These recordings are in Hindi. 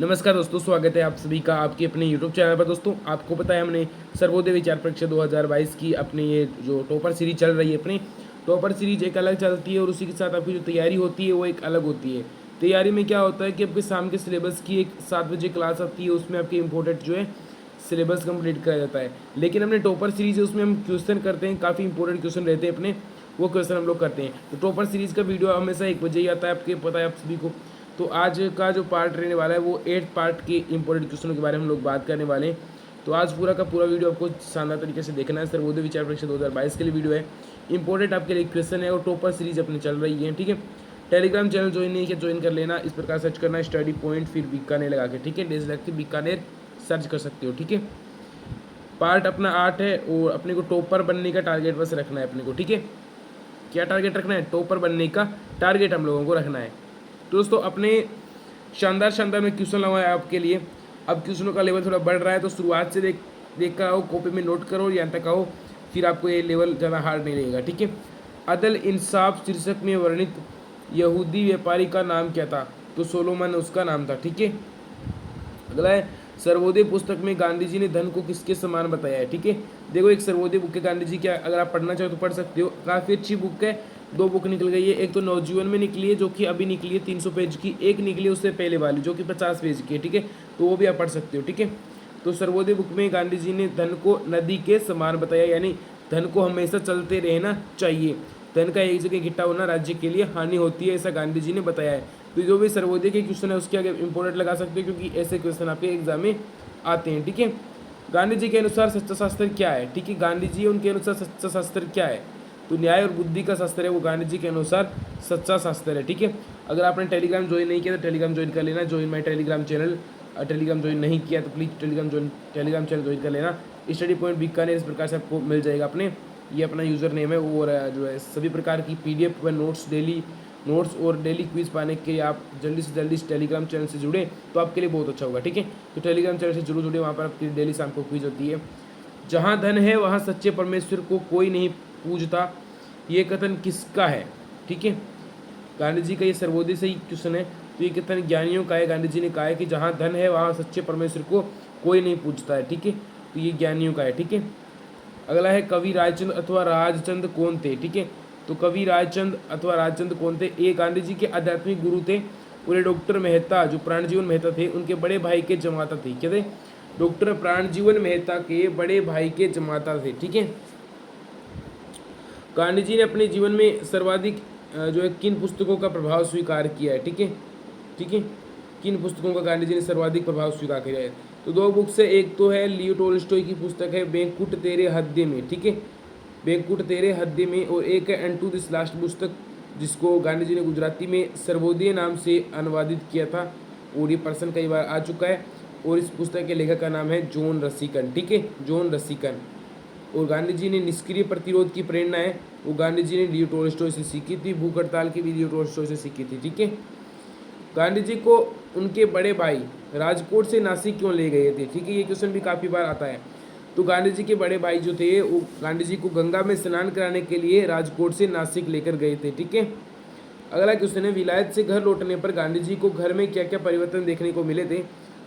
नमस्कार दोस्तों, स्वागत है आप सभी का आपके अपने YouTube चैनल पर। दोस्तों आपको पता है हमने सर्वोदय विचार परीक्षा 2022 की अपनी ये जो टॉपर सीरीज चल रही है, अपनी टॉपर सीरीज एक अलग चलती है और उसी के साथ आपकी जो तैयारी होती है वो एक अलग होती है। तैयारी में क्या होता है कि आपके शाम के सिलेबस की एक 7 बजे क्लास आती है, उसमें आपके इंपॉर्टेंट जो है सिलेबस कंप्लीट किया जाता है। लेकिन हमने टॉपर सीरीज है उसमें हम क्वेश्चन करते हैं, काफ़ी इंपॉर्टेंट क्वेश्चन रहते हैं अपने, वो क्वेश्चन हम लोग करते हैं। तो टॉपर सीरीज का वीडियो हमेशा 1 बजे ही आता है, आपके पता है आप सभी को। तो आज का जो पार्ट रहने वाला है वो 8th पार्ट के इंपॉर्टेंट क्वेश्चनों के बारे में हम लोग बात करने वाले हैं। तो आज पूरा का पूरा वीडियो आपको शानदार तरीके से देखना है। सर्वोदय विचार परीक्षा 2022 के लिए वीडियो है, इंपॉर्टेंट आपके लिए क्वेश्चन है और टॉपर सीरीज अपनी चल रही है। ठीक है, टेलीग्राम चैनल ज्वाइन नहीं किया ज्वाइन कर लेना। इस प्रकार सर्च करना है स्टडी पॉइंट फिर बीकानेर लगा के, ठीक है, डेज लगती बीकानेर सर्च कर सकते हो। ठीक है, पार्ट अपना 8 है और अपने को टॉपर बनने का टारगेट बस रखना है अपने को। ठीक है, क्या टारगेट रखना है? टॉपर बनने का टारगेट हम लोगों को रखना है। तो दोस्तों अपने शानदार में क्वेश्चन लगाया आपके लिए। अब क्वेश्चनों का लेवल थोड़ा बढ़ रहा है, तो शुरुआत से देख कर आओ, कॉपी में नोट करो, यहाँ तक आओ, फिर आपको ये लेवल ज़्यादा हार्ड नहीं लगेगा। ठीक है, अदल इंसाफ शीर्षक में वर्णित यहूदी व्यापारी का नाम क्या था? तो सोलोमन उसका नाम था। ठीक है, अगला है सर्वोदय पुस्तक में गांधी जी ने धन को किसके समान बताया है? ठीक है, देखो एक सर्वोदय बुक है गांधी जी क्या, अगर आप पढ़ना चाहो तो पढ़ सकते हो, काफ़ी अच्छी बुक है। 2 बुक निकल गई है, एक तो नवजीवन में निकली है जो कि अभी निकली है 300 पेज की, एक निकली है उससे पहले वाली जो कि 50 पेज की है। ठीक है, तो वो भी आप पढ़ सकते हो। ठीक है, तो सर्वोदय बुक में गांधी जी ने धन को नदी के समान बताया, यानी धन को हमेशा चलते रहना चाहिए, धन का एक जगह इकट्ठा होना राज्य के लिए हानि होती है, ऐसा गांधी जी ने बताया है। तो जो भी सर्वोदय के क्वेश्चन है उसके आगे इंपॉर्टेंट लगा सकते हो, क्योंकि ऐसे क्वेश्चन आपके एग्जाम में आते हैं। ठीक है, गांधी जी के अनुसार सच्चा शास्त्र क्या है? ठीक है, गांधी जी उनके अनुसार सच्चा शास्त्र क्या है? तो न्याय और बुद्धि का शास्त्र है वो गांधी जी के अनुसार सच्चा शास्त्र है। ठीक है, अगर आपने टेलीग्राम ज्वाइन नहीं किया तो टेलीग्राम ज्वाइन कर लेना, join my Telegram channel. Telegram join नहीं किया तो प्लीज़ टेलीग्राम चैनल ज्वाइन कर लेना। स्टडी पॉइंट बीकानेर इस प्रकार से आपको मिल जाएगा, अपने ये अपना यूज़र नेम है। और जो है सभी प्रकार की PDF व नोट्स, डेली नोट्स और डेली क्विज पाने के आप जल्दी से जल्दी इस टेलीग्राम चैनल से जुड़े तो आपके लिए बहुत अच्छा होगा। ठीक है, तो टेलीग्राम चैनल से जरूर जुड़े, वहाँ पर आपकी डेली शाम को क्विज होती है। जहाँ धन है वहाँ सच्चे परमेश्वर को कोई नहीं पूजता, ये कथन किसका है? ठीक है, गांधी जी का ये सर्वोदय से ही क्वेश्चन है। तो ये कथन ज्ञानियों का है, गांधी जी ने कहा है कि जहाँ धन है वहाँ सच्चे परमेश्वर को कोई नहीं पूजता है। ठीक है, तो ये ज्ञानियों का है। ठीक है, अगला है कवि राजचंद अथवा राजचंद कौन थे? ठीक है, तो कवि राजचंद अथवा राजचंद कौन थे? ये गांधी जी के आध्यात्मिक गुरु थे। और ये डॉक्टर मेहता जो प्राणजीवन मेहता थे उनके बड़े भाई के जमाता थे। क्या थे? डॉक्टर प्राणजीवन मेहता के बड़े भाई के जमाता थे। ठीक है, गांधी जी ने अपने जीवन में सर्वाधिक जो है किन पुस्तकों का प्रभाव स्वीकार किया है? ठीक है, ठीक है, किन पुस्तकों का गांधी जी ने सर्वाधिक प्रभाव स्वीकार किया है? तो 2 बुक्स है, एक तो है लियो टोल्स्टॉय की पुस्तक है बेंकुट तेरे हृदय में। ठीक है, बेंकुट तेरे हृदय में, और एक है एंड टू दिस लास्ट पुस्तक जिसको गांधी जी ने गुजराती में सर्वोदय नाम से अनुवादित किया था, और ये पर्सन कई बार आ चुका है। और इस पुस्तक के लेखक का नाम है जॉन रसिकन। ठीक है, जॉन रसिकन। और गांधी जी ने निष्क्रिय प्रतिरोध की प्रेरणा है वो गांधी जी ने लियो टोल्स्टॉय से सीखी थी, भूख हड़ताल की भी लियो टोल्स्टॉय से सीखी थी। ठीक है, गांधी जी को उनके बड़े भाई राजकोट से नासिक क्यों ले गए थे? ठीक है, ये क्वेश्चन भी काफ़ी बार आता है। तो गांधी जी के बड़े भाई जो थे वो गांधी जी को गंगा में स्नान कराने के लिए राजकोट से नासिक लेकर गए थे। ठीक है, अगला क्वेश्चन है विलायत से घर लौटने पर गांधी जी को घर में क्या क्या परिवर्तन देखने को मिले थे?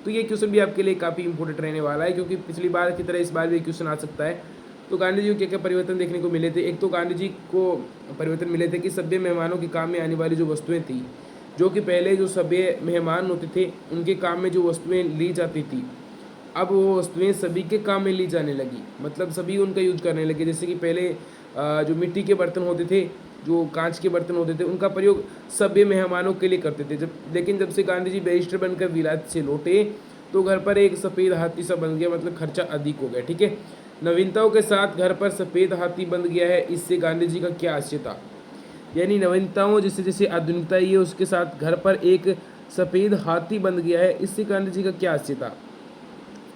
तो ये क्वेश्चन भी आपके लिए काफ़ी इंपॉर्टेंट रहने वाला है, क्योंकि पिछली बार की तरह इस बार भी क्वेश्चन आ सकता है। तो गांधी जी को क्या क्या परिवर्तन देखने को मिले थे? एक तो गांधी जी को परिवर्तन मिले थे कि सभ्य मेहमानों के काम में आने वाली जो वस्तुएं थी, जो कि पहले जो सभ्य मेहमान होते थे उनके काम में जो वस्तुएं ली जाती थी, अब वो वस्तुएं सभी के काम में ली जाने लगी, मतलब सभी उनका यूज करने लगे। जैसे कि पहले जो मिट्टी के बर्तन होते थे, जो कांच के बर्तन होते थे, उनका प्रयोग सभ्य मेहमानों के लिए करते थे। लेकिन जब से गांधी जी बैरिस्टर बनकर विलायत से लौटे तो घर पर एक सफ़ेद हाथी सा बन गया, मतलब खर्चा अधिक हो गया। ठीक है, नवीनताओं के साथ घर पर सफ़ेद हाथी बन गया है, इससे गांधी जी का क्या आशय था? यानी नवीनताओं जैसे जैसे आधुनिकता ही है उसके साथ घर पर एक सफ़ेद हाथी बन गया है, इससे गांधी जी का क्या आशय था?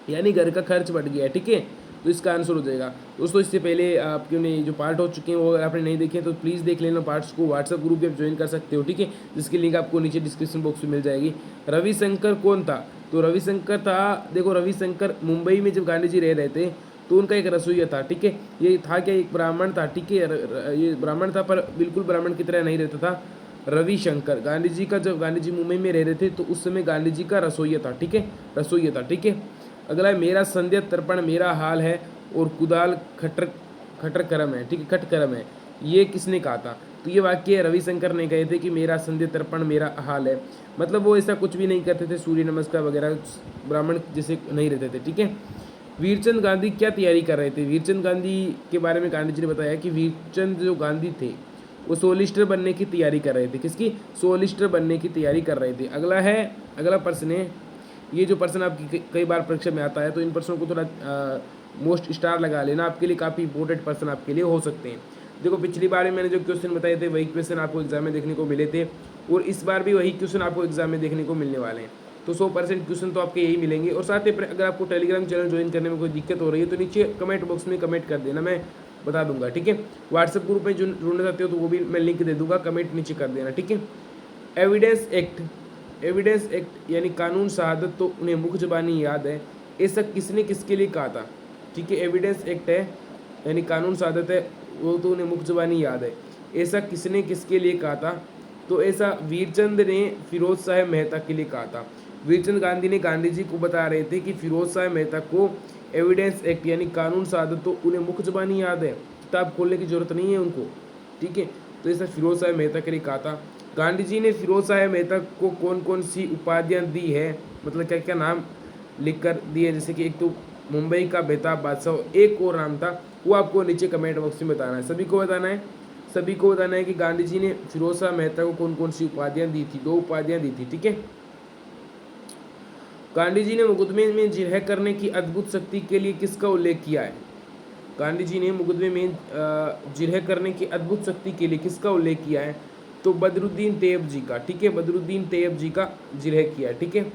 यानी घर का खर्च बढ़ गया है। ठीक है, तो इसका आंसर हो जाएगा। दोस्तों इससे पहले आपके ने जो पार्ट हो चुके हैं वो अगर आपने नहीं देखे तो प्लीज़ देख लेना पार्ट्स को, व्हाट्सएप ग्रुप पे ज्वाइन कर सकते हो। ठीक है, जिसकी लिंक आपको नीचे डिस्क्रिप्शन बॉक्स में मिल जाएगी। रविशंकर कौन था? तो रविशंकर था, देखो रविशंकर मुंबई में जब गांधी जी रह रहे थे तो उनका एक रसोईया था। ठीक है, ये था क्या, एक ब्राह्मण था। ठीक है, ये ब्राह्मण था पर बिल्कुल ब्राह्मण की तरह नहीं रहता था, रविशंकर। गांधी जी का, जब गांधी जी मुंबई में रह रहे थे तो उस समय गांधी जी का रसोइया था, ठीक है, रसोइया था, ठीक है। अगला है मेरा संध्या तर्पण मेरा हाल है और कुदाल खटर खटर करम है, ठीक है, खटकरम है, ये किसने कहा था? तो ये वाक्य रविशंकर ने कहे थे कि मेरा संध्या तर्पण मेरा हाल है। मतलब वो ऐसा कुछ भी नहीं करते थे, सूर्य नमस्कार वगैरह ब्राह्मण जैसे नहीं रहते थे, ठीक है। वीरचंद गांधी क्या तैयारी कर रहे थे? वीरचंद गांधी के बारे में गांधी जी ने बताया कि वीरचंद जो गांधी थे वो सोलिस्टर बनने की तैयारी कर रहे थे। किसकी? सोलिस्टर बनने की तैयारी कर रहे थे। अगला प्रश्न है, ये जो प्रश्न आपकी कई बार परीक्षा में आता है तो इन प्रश्नों को थोड़ा मोस्ट स्टार लगा लेना, आपके लिए काफ़ी इंपॉर्टेंट प्रश्न आपके लिए हो सकते हैं। देखो पिछली बार में मैंने जो क्वेश्चन बताए थे वही क्वेश्चन आपको एग्जाम में देखने को मिले थे और इस बार भी वही क्वेश्चन आपको एग्जाम में देखने को मिलने वाले हैं। तो 100% क्वेश्चन तो आपके यही मिलेंगे। और साथ ही अगर आपको टेलीग्राम चैनल ज्वाइन करने में कोई दिक्कत हो रही है तो नीचे कमेंट बॉक्स में कमेंट कर देना, मैं बता दूंगा, ठीक है। व्हाट्सएप ग्रुप में जुड़ना चाहते हो तो वो भी मैं लिंक दे दूंगा, कमेंट नीचे कर देना, ठीक है। एविडेंस एक्ट यानी कानून शहादत तो उन्हें मुख जबानी याद है, ऐसा किसने किसके लिए कहा था? ठीक है, एविडेंस एक्ट है यानी कानून शहादत है, वो तो उन्हें मुख जबानी याद है, ऐसा किसने किसके लिए कहा था? तो ऐसा वीरचंद ने फिरोज शाह मेहता के लिए कहा था। वीरचंद गांधी ने गांधी जी को बता रहे थे कि फिरोज शाह मेहता को एविडेंस एक्ट यानी कानून शहादत तो उन्हें मुख जबानी याद है, किताब खोलने की जरूरत नहीं है उनको, ठीक है। तो ऐसा फिरोज शाह मेहता के लिए कहा था। गांधी जी ने फिरोज शाह मेहता को कौन कौन सी उपाधियाँ दी है, मतलब क्या क्या नाम लिख कर दिए? जैसे कि एक तो मुंबई का बेताब बादशाह, एक और नाम था, वो आपको नीचे कमेंट बॉक्स में बताना है, सभी को बताना है कि गांधी जी ने फिरोज शाह मेहता को कौन कौन सी उपाधियाँ दी थी। 2 उपाधियाँ दी थी, ठीक है। गांधी जी ने मुकदमे में जिरह करने की अद्भुत शक्ति के लिए किसका उल्लेख किया है? गांधी जी ने मुकदमे में जिरह करने की अद्भुत शक्ति के लिए किसका उल्लेख किया है? तो बदरुद्दीन तैयब जी का, ठीक है, बदरुद्दीन तैयब जी का जिरह किया है, ठीक है।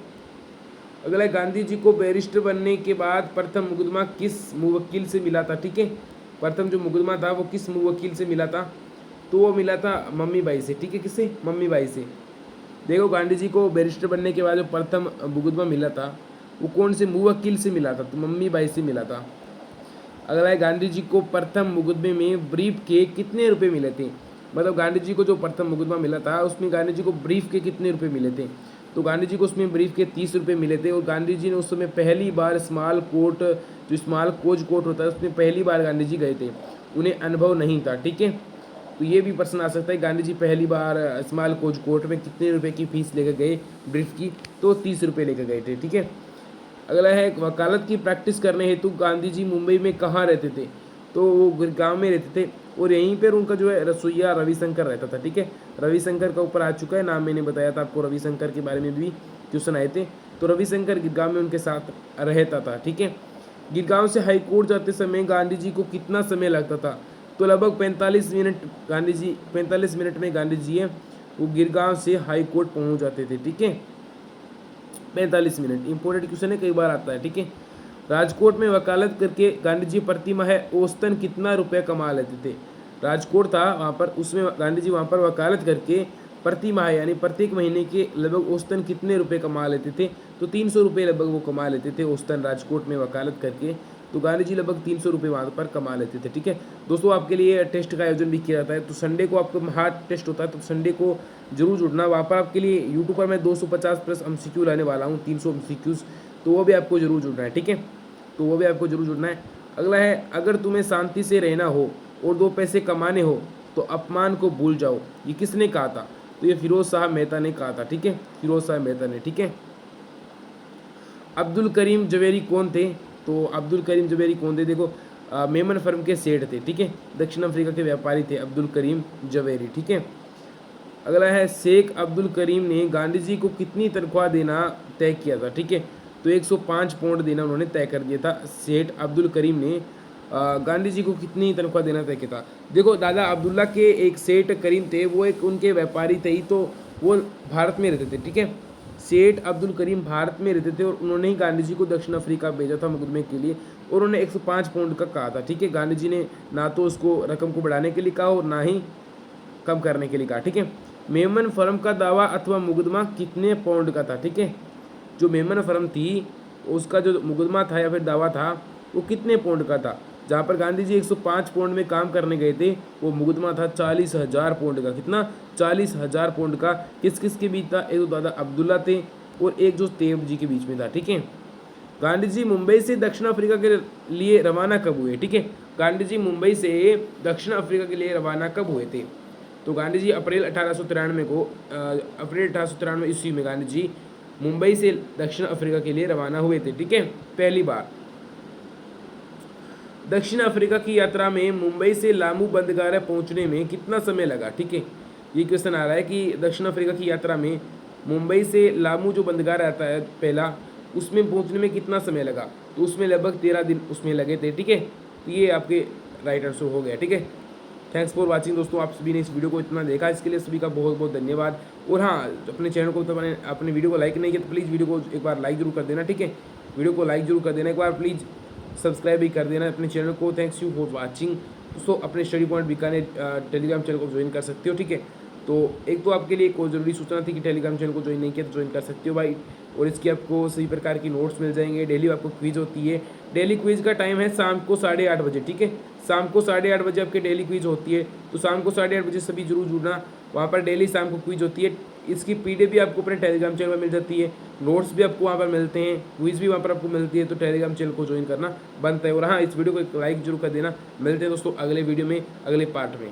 अगला, गांधी जी को बैरिस्टर बनने के बाद प्रथम मुकदमा किस मुवक्किल से मिला था? ठीक है, प्रथम जो मुकदमा था वो किस मुवक्किल से मिला था? तो वो मिला था मम्मी बाई से, ठीक है, किससे? मम्मी बाई से। देखो गांधी जी को बैरिस्टर बनने के बाद जो प्रथम मुकदमा मिला था वो कौन से मुवक्किल से मिला था? तो मम्मी बाई से मिला था। अगला है, गांधी जी को प्रथम मुकदमे में ब्रीफ के कितने रुपए मिले थे? मतलब गांधी जी को जो प्रथम मुकदमा मिला था उसमें गांधी जी को ब्रीफ के कितने रुपए मिले थे? तो गांधी जी को उसमें ब्रीफ के 30 रुपये मिले थे। और गांधी जी ने उस समय पहली बार स्मॉल कोर्ट, जो स्मॉल कोच कोर्ट होता है उसमें पहली बार गांधी जी गए थे, उन्हें अनुभव नहीं था, ठीक है। तो ये भी प्रश्न आ सकता है, गांधी जी पहली बार स्मॉल कोच कोर्ट में कितने रुपए की फीस लेकर गए ब्रीफ की? तो 30 रुपये लेकर गए थे, ठीक है। अगला है, वकालत की प्रैक्टिस करने हेतु गांधी जी मुंबई में कहाँ रहते थे? तो वो गुड़गांव में रहते थे और यहीं पर उनका जो है रसोइया रविशंकर रहता था, ठीक है। रविशंकर का ऊपर आ चुका है नाम, मैंने बताया था आपको, रविशंकर के बारे में भी क्वेश्चन आए थे। तो रविशंकर गिरगांव में उनके साथ रहता था, ठीक है। गिरगांव से हाईकोर्ट जाते समय गांधी जी को कितना समय लगता था? तो लगभग 45 मिनट गांधी जी 45 मिनट में गांधी जी है वो गिरगांव से हाईकोर्ट पहुंच जाते थे, ठीक है। 45 मिनट, इंपॉर्टेंट क्वेश्चन है, कई बार आता है, ठीक है। राजकोट में वकालत करके गांधी जी प्रति माह औसतन कितना रुपया कमा लेते थे? राजकोट था वहाँ पर, उसमें गांधी जी वहाँ पर वकालत करके प्रति माह यानी प्रत्येक महीने के लगभग औसतन कितने रुपए कमा लेते थे? तो 300 रुपये लगभग वो कमा लेते थे औसतन राजकोट में वकालत करके। तो गांधी जी लगभग 300 रुपये वहाँ पर कमा लेते थे, ठीक है। दोस्तों आपके लिए टेस्ट का आयोजन भी किया जाता है, तो संडे को आपको हार्ड टेस्ट होता है, तो संडे को जरूर जुड़ना। वहाँ पर आपके लिए यूट्यूब पर मैं 250+ MCQ लाने वाला हूँ, 300 MCQs, तो वो भी आपको जरूर जुड़ना है, ठीक है। तो वो भी आपको जरूर जुड़ना है। अगला है, अगर तुम्हें शांति से रहना हो और 2 पैसे कमाने हो तो अपमान को भूल जाओ, ये किसने कहा था? तो ये फिरोज शाह मेहता ने कहा था, ठीक है, फिरोज शाह मेहता ने, ठीक है। अब्दुल करीम जवेरी कौन थे? तो अब्दुल करीम जवेरी कौन थे? देखो मेमन फर्म के सेठ थे, ठीक है, दक्षिण अफ्रीका के व्यापारी थे अब्दुल करीम जवेरी, ठीक है। अगला है, शेख अब्दुल करीम ने गांधी जी को कितनी तनख्वाह देना तय किया था? ठीक है, तो 105 पाउंड देना उन्होंने तय कर दिया था। सेठ अब्दुल करीम ने गांधी जी को कितनी तनख्वाह देना तय किया था? देखो दादा अब्दुल्ला के एक सेठ करीम थे, वो एक उनके व्यापारी थे ही, तो वो भारत में रहते थे, ठीक है। सेठ अब्दुल करीम भारत में रहते थे और उन्होंने ही गांधी जी को दक्षिण अफ्रीका भेजा था मुकदमे के लिए, और उन्होंने 105 पाउंड का कहा था, ठीक है। गांधी जी ने ना तो उसको रकम को बढ़ाने के लिए कहा और ना ही कम करने के लिए कहा, ठीक है। मेमन फर्म का दावा अथवा मुकदमा कितने पाउंड का था? ठीक है, जो मेमन फर्म थी उसका जो मुकदमा था या फिर दावा था वो कितने पाउंड का था? जहाँ पर गांधी जी 105 पाउंड में काम करने गए थे, वो मुकदमा था 40,000 पाउंड का। कितना? 40,000 पाउंड का। किस किस के बीच था? एक तो दादा अब्दुल्ला थे और एक जो तेब जी के बीच में था। ठीक है। गांधी जी मुंबई से दक्षिण अफ्रीका के लिए रवाना कब हुए? ठीक है, गांधी जी मुंबई से दक्षिण अफ्रीका के लिए रवाना कब हुए थे? तो गांधी जी अप्रैल 1893 ईस्वी में गांधी जी मुंबई से दक्षिण अफ्रीका के लिए रवाना हुए थे। ठीक है, पहली बार। दक्षिण अफ्रीका की यात्रा में मुंबई से लामू बंदरगाह पहुंचने में कितना समय लगा? ठीक है, ये क्वेश्चन आ रहा है कि दक्षिण अफ्रीका की यात्रा में मुंबई से लामू जो बंदरगाह आता है पहला, उसमें पहुंचने में कितना समय लगा? तो उसमें लगभग 13 दिन उसमें लगे थे। ठीक है, तो ये आपके राइट आंसर हो गया। ठीक है, थैंक्स फॉर वाचिंग दोस्तों। आप सभी ने इस वीडियो को इतना देखा, इसके लिए सभी का बहुत बहुत धन्यवाद। और हाँ, अपने चैनल को तो अपने वीडियो को लाइक नहीं किया तो प्लीज़ वीडियो को एक बार लाइक जरूर कर देना। ठीक है, वीडियो को लाइक जरूर कर देना, एक बार प्लीज़ सब्सक्राइब भी कर देना अपने चैनल को। थैंक्स यू फॉर वाचिंग दोस्तों। अपने study point Bikaner Telegram channel को ज्वाइन कर सकते हो। ठीक है, तो एक तो आपके लिए एक और ज़रूरी सूचना थी कि टेलीग्राम चैनल को ज्वाइन नहीं किया तो ज्वाइन कर सकते हो भाई। और इसकी आपको सभी प्रकार की नोट्स मिल जाएंगे। डेली आपको क्विज होती है। डेली क्विज का टाइम है शाम को 8:30 बजे। ठीक है, शाम को 8:30 बजे आपकी डेली क्विज होती है, तो शाम को 8:30 बजे सभी जरूर जुड़ना। वहाँ पर डेली शाम को क्विज होती है। इसकी पीडीएफ भी आपको अपने टेलीग्राम चैनल पर मिल जाती है, नोट्स भी आपको वहाँ पर मिलते हैं, क्विज भी वहाँ पर आपको मिलती है। तो टेलीग्राम चैनल को ज्वाइन करना बनता है। और हाँ, इस वीडियो को एक लाइक जरूर कर देना। मिलते हैं दोस्तों अगले वीडियो में, अगले पार्ट में।